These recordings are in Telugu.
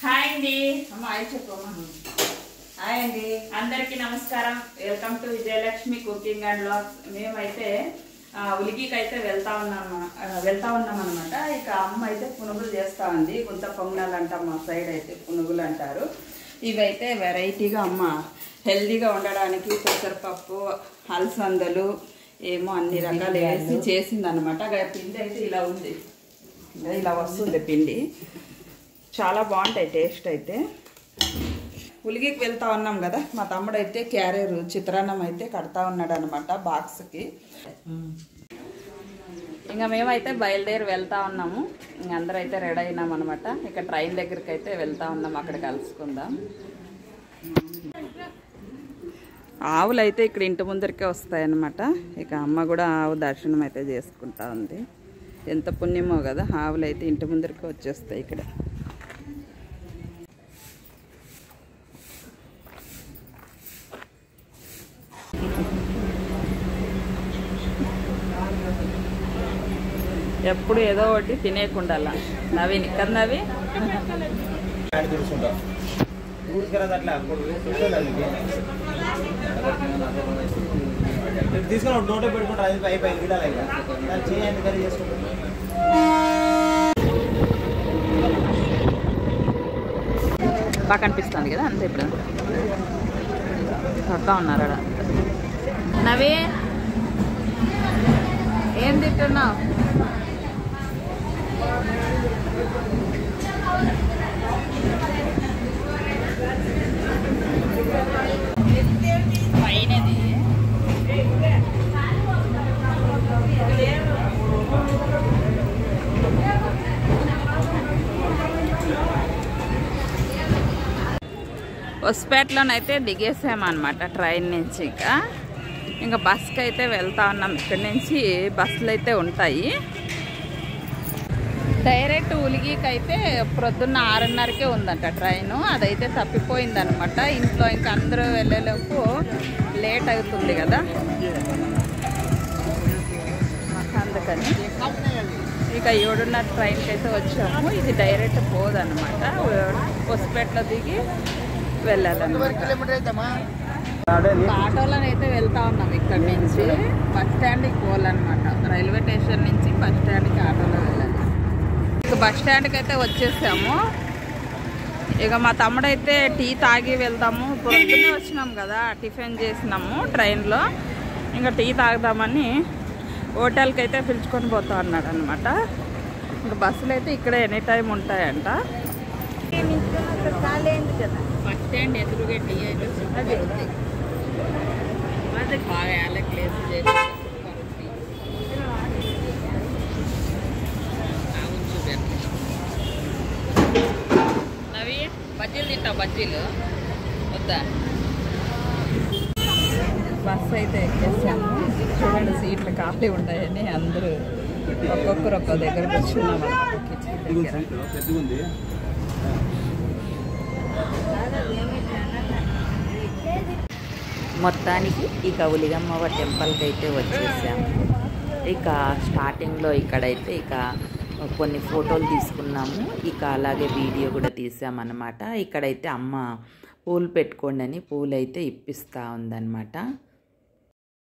హాయ్ అండి. హాయ్ అండి, అందరికీ నమస్కారం. Welcome to Vijayalakshmi cooking and vlogs. మేమైతే ఉలిగికి అయితే వెళ్తా ఉన్నాం అనమాట. ఇక అమ్మ అయితే పునుగులు చేస్తా ఉంది. గుంత పొంగనాలు అంటాం, మా సైడ్ అయితే పునుగులు అంటారు. ఇవైతే వెరైటీగా అమ్మ హెల్దీగా ఉండడానికి పెసరపప్పు, అలసందలు ఏమో అన్ని రకాలు వేసి చేసింది అనమాట. పిండి అయితే ఇలా ఉంది, ఇలా వస్తుంది పిండి. చాలా బాగుంటాయి టేస్ట్ అయితే. ఉలిగికి వెళ్తా ఉన్నాం కదా, మా తమ్ముడు అయితే క్యారియర్ చిత్రాన్నం అయితే కడతా ఉన్నాడు అనమాట బాక్స్కి. ఇంకా మేమైతే బయలుదేరి వెళ్తా ఉన్నాము. ఇంక అందరూ అయితే రెడీ అయినాం అనమాట. ఇక ట్రైన్ దగ్గరికి అయితే వెళ్తా ఉన్నాం, అక్కడ కలుసుకుందాం. ఆవులు అయితే ఇక్కడ ఇంటి ముందరికే వస్తాయన్నమాట. ఇక అమ్మ కూడా ఆవు దర్శనం అయితే చేసుకుంటా ఉంది. ఎంత పుణ్యమో కదా, ఆవులు అయితే ఇంటి ముందరికే వచ్చేస్తాయి ఇక్కడ. ఎప్పుడు ఏదో ఒకటి తినేయకుండా నవీన్ కదా నవి తీసుకొని నోటే పెట్టుకుంటారు. అది పై పై చేయండి కర్రీ చేసుకుంటారు. బాగా కనిపిస్తుంది కదా అంతే. ఇప్పుడు పక్కా ఉన్నారు అక్కడ. నవీ ఏం తింటున్నావు? పైనది హొస్పేటలోనైతే దిగేసామన్నమాట ట్రైన్ నుంచి. ఇంకా బస్కి అయితే వెళ్తా ఉన్నాం. ఇక్కడి నుంచి బస్సులు అయితే ఉంటాయి. డైరెక్ట్ ఉలిగికి అయితే ప్రొద్దున్న 6:30కే ఉందంట ట్రైను. అదైతే తప్పిపోయిందనమాట. ఇంట్లో ఇంకా అందరూ వెళ్ళేలోపు లేట్ అవుతుంది కదా, అందుకని ఇక 7:30 ట్రైన్కి అయితే వచ్చాము. ఇది డైరెక్ట్ పోదన్నమాట. హొస్పేటలో దిగి వెళ్ళాలన్నమాట. ఆటోలను అయితే వెళ్తా ఉన్నాం. ఇక్కడ నుంచి బస్ స్టాండ్కి పోవాలన్నమాట. రైల్వే స్టేషన్ నుంచి బస్ స్టాండ్కి ఆటోలో వెళ్ళాలి. ఇక బస్ స్టాండ్కి అయితే వచ్చేసాము. ఇక మా తమ్ముడైతే టీ తాగి వెళ్దాము. పొద్దున్నే వచ్చినాం కదా, టిఫిన్ చేసినాము ట్రైన్లో. ఇంకా టీ తాగుదామని హోటల్కి అయితే పిలుచుకొని పోతా అన్నాడు అనమాట. ఇంకా బస్సులు అయితే ఇక్కడ ఎనీ టైం ఉంటాయంట. బస్ స్టాండ్ ఎదురుగా టీ అయితే అది బాగా ప్లేస్ చేసి నవి బజ్జీలు తింటావు? బజ్జీలు వద్దా? బస్సు అయితే ఎక్కేసాము. చూడండి సీట్లు ఖాళీ ఉంటాయని అందరూ ఒక్కొక్కరు ఒక్క దగ్గర కూర్చున్నాం దగ్గర. మొత్తానికి ఇక ఉలిగమ్మవ టెంపుల్కి అయితే వచ్చేసాము. ఇక స్టార్టింగ్లో ఇక్కడైతే ఇక కొన్ని ఫోటోలు తీసుకున్నాము. ఇక అలాగే వీడియో కూడా తీసామన్నమాట. ఇక్కడైతే అమ్మ పూలు పెట్టుకోండి అని పూలు అయితే ఇప్పిస్తూ ఉందన్నమాట.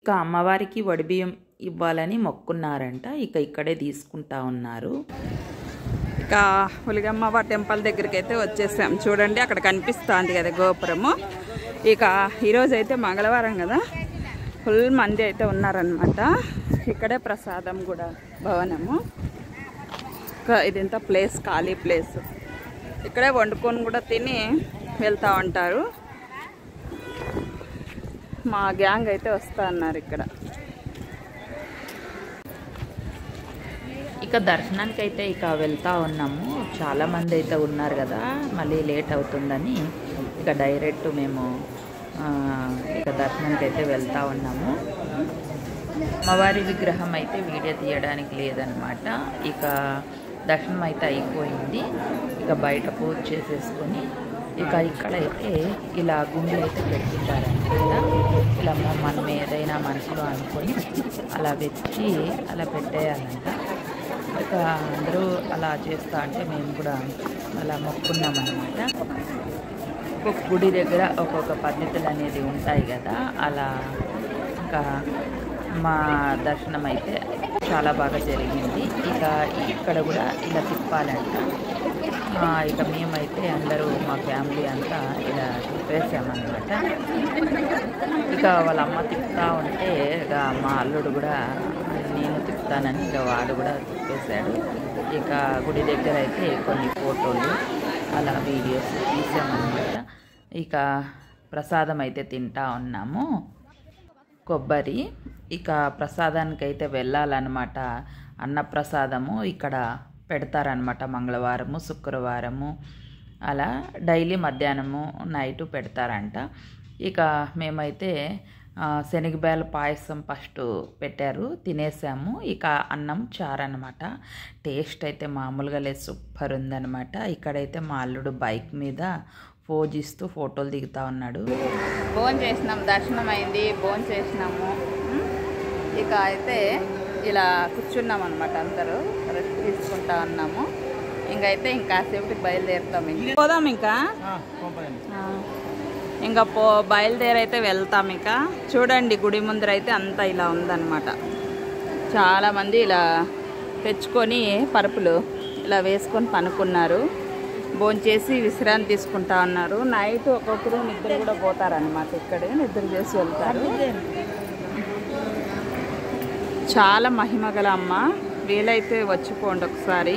ఇక అమ్మవారికి వడిబియ్యం ఇవ్వాలని మొక్కున్నారంట. ఇక ఇక్కడే తీసుకుంటా ఉన్నారు. ఇక ఉలిగమ్మవ టెంపుల్ దగ్గరికి అయితే వచ్చేసాం. చూడండి అక్కడ కనిపిస్తుంది కదా గోపురము. ఇక ఈరోజు అయితే మంగళవారం కదా, ఫుల్ మంది అయితే ఉన్నారనమాట. ఇక్కడే ప్రసాదం కూడా భవనము. ఇదంతా ప్లేస్ ఖాళీ ప్లేస్. ఇక్కడే వండుకొని కూడా తిని వెళ్తూ ఉంటారు. మా గ్యాంగ్ అయితే వస్తా అన్నారు ఇక్కడ. ఇక దర్శనానికి అయితే ఇక వెళ్తూ ఉన్నాము. చాలామంది అయితే ఉన్నారు కదా, మళ్ళీ లేట్ అవుతుందని ఇక డైరెక్ట్ మేము ఇక దర్శనానికి అయితే వెళ్తూ ఉన్నాము. అమ్మవారి విగ్రహం అయితే వీడియో తీయడానికి లేదనమాట. ఇక దర్శనం అయితే అయిపోయింది. ఇక బయట పూజ చేసేసుకొని ఇక ఇక్కడైతే ఇలా గుండెలు అయితే పెట్టింటారనమాట. ఇలా మనం ఏదైనా మనసులో అనుకొని అలా వెచ్చి అలా పెట్టేయాలంట. ఇక అందరూ అలా చేస్తా అంటే మేము కూడా అలా మొక్కున్నామన్నమాట. ఒక్కొక్క గుడి దగ్గర ఒక్కొక్క పద్ధతులు అనేది ఉంటాయి కదా, అలా ఇంకా మా దర్శనం అయితే చాలా బాగా జరిగింది. ఇక ఇక్కడ కూడా ఇలా తిప్పాలంట. ఇక మేమైతే అందరూ మా ఫ్యామిలీ అంతా ఇలా తిప్పేసామన్నమాట. ఇక వాళ్ళ అమ్మ తిప్పుతూ ఉంటే ఇక మా అల్లుడు కూడా నేను తిప్పుతానని ఇక వాడు కూడా తిప్పేశాడు. ఇక గుడి దగ్గర అయితే కొన్ని ఫోటోలు అలా వీడియోస్ తీసామన్నమాట. ఇక ప్రసాదం అయితే తింటా ఉన్నాము, కొబ్బరి. ఇక ప్రసాదానికి అయితే వెళ్ళాలన్నమాట. అన్నప్రసాదము ఇక్కడ పెడతారనమాట మంగళవారము, శుక్రవారము అలా డైలీ మధ్యాహ్నము నైటు పెడతారంట. ఇక మేమైతే శనగబేల పాయసం ఫస్ట్ పెట్టారు, తినేసాము. ఇక అన్నం చారు అనమాట. టేస్ట్ అయితే మామూలుగా లేదు, సూపర్ ఉందన్నమాట. ఇక్కడైతే మా అల్లుడు బైక్ మీద పోజ్ ఇస్తూ ఫోటోలు దిగుతూ ఉన్నాడు. భోజనం చేసినాం, దర్శనం అయింది, భోజనం చేసినాము. ఇక అయితే ఇలా కూర్చున్నాం అనమాట, అందరూ రెస్ట్ తీసుకుంటా ఉన్నాము. ఇంకైతే ఇంకాసేపటికి బయలుదేరుతాం. పోదాం ఇంకా బయలుదేరైతే వెళ్తాం. ఇక చూడండి గుడి ముందర అయితే అంతా ఇలా ఉందన్నమాట. చాలామంది ఇలా తెచ్చుకొని పరుపులు ఇలా వేసుకొని పనుకున్నారు, భోంచేసి విశ్రాంతి తీసుకుంటా ఉన్నారు. నైట్ ఒక్కొక్కరు నిద్ర కూడా పోతారనమాట, ఇక్కడే నిద్ర చేసి వెళ్తారు. చాలా మహిమగల అమ్మ, వీలైతే వచ్చిపోండి ఒకసారి.